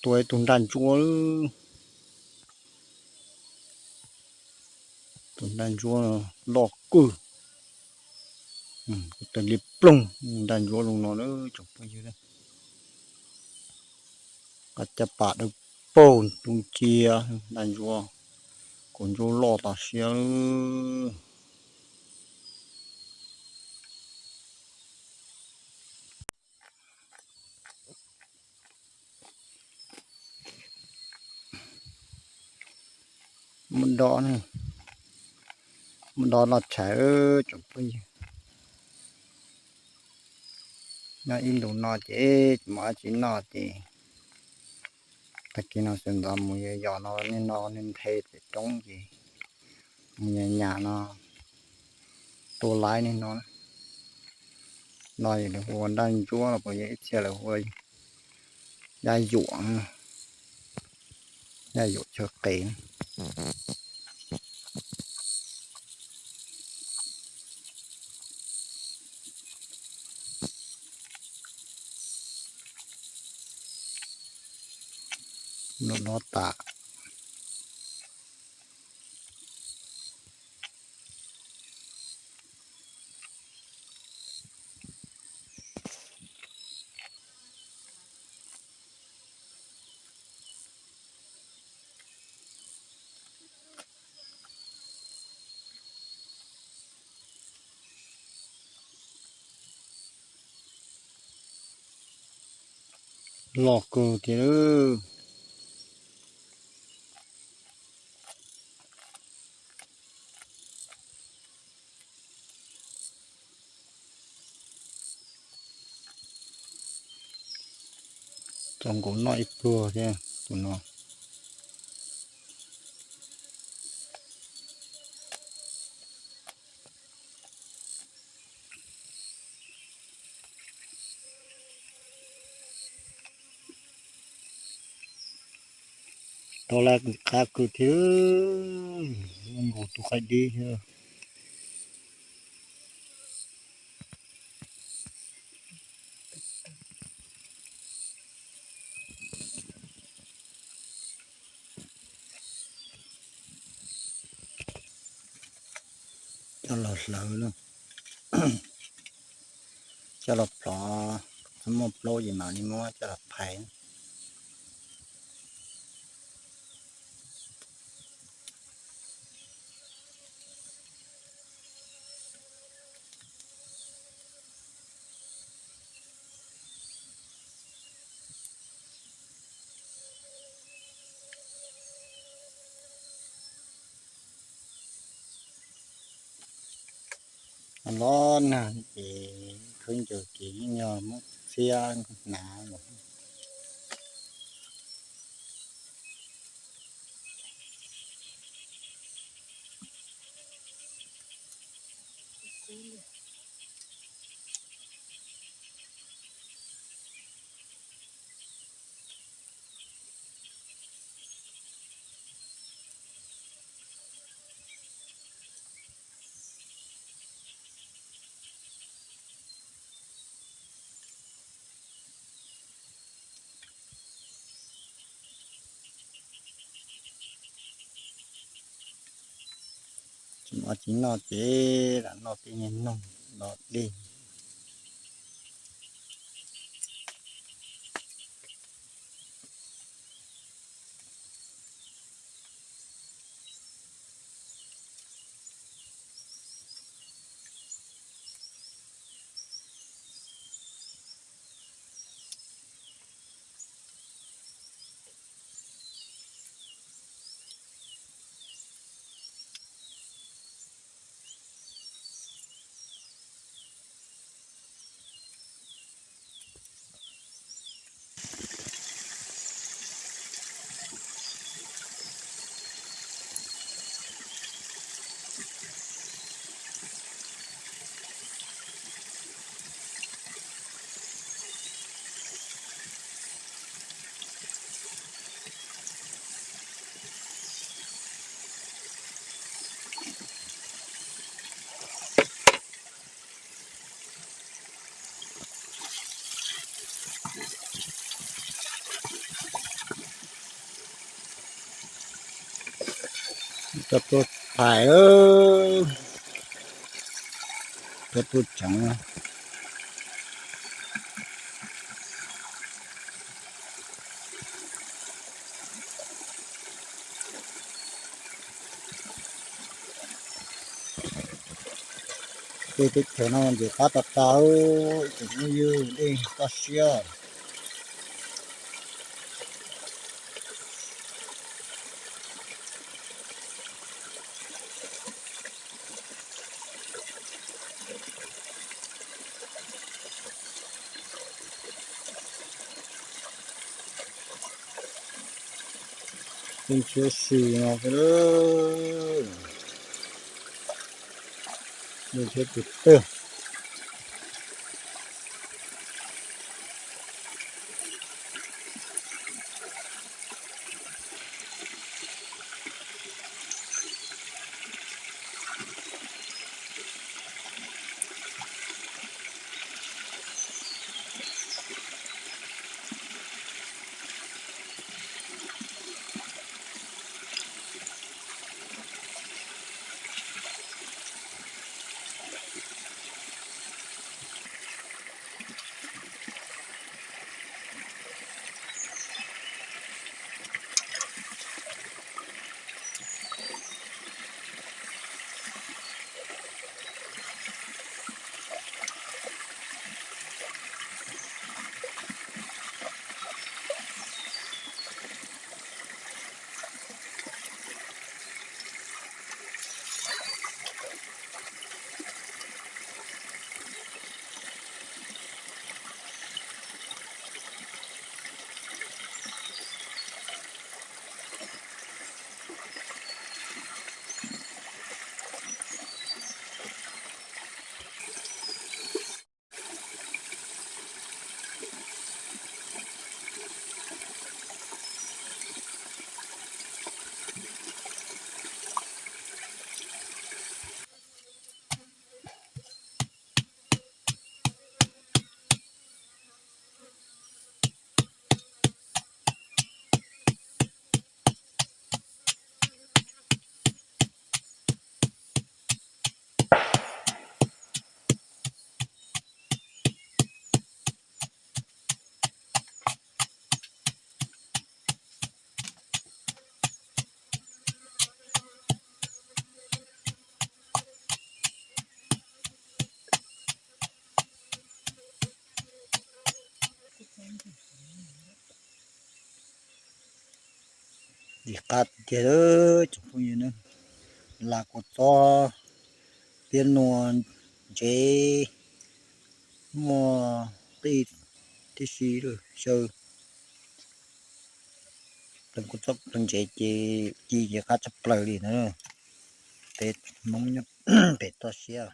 ตัวตุนดันจัวตุนดันจัวหลอกกูแต่ลิบปรุงดันจัวลงนอนจบไปเยอะเลยก็จะปาดปูนตุงเจียดันจัวคนจัวหลอกตาเสียมันดอนมันดอนหลอดแฉจบไปน่าอินดูนอเจ๊มาจีนอเจ๊ตะกี้นอเส้นดำมือยอนอนี่นอนี่เทจงจีมือหยาเนาะตัวร้ายนี่นอนนอยเลยหัวดันจัวเราไปยัยเชียเลยหัวยายหยวงยายหยวงเชือกเต็นนอตาหลอกกูทีจงกูน้อยกลัวใช่ตัวนอตัวแรกขากูทีมันกูตัวใครดีใช่จะหลอดเหลาเนาะจะหลอดปลาสมมติโปรยมานี่มั้งจะหลอดไผ่ร้อนนะจีขึ้นเจอกี่ยอมุกเสียหนาหมดมาจีนอเจ๊ละนอตีเงินนงนอดี Cho tôi phải ơi, cho tôi chẳng cái thích thế nào thì ta tập tao cũng như đi ta xia mình chưa xì nào cái đó mình chưa từ từ đi cắt cái đó chụp như nữa là có to tiền nguồn chế mua tí tí xí rồi sơ đừng có chấp đừng chế chi chi cái cắt chấp lời đi nữa tết mong nhấp tết to xia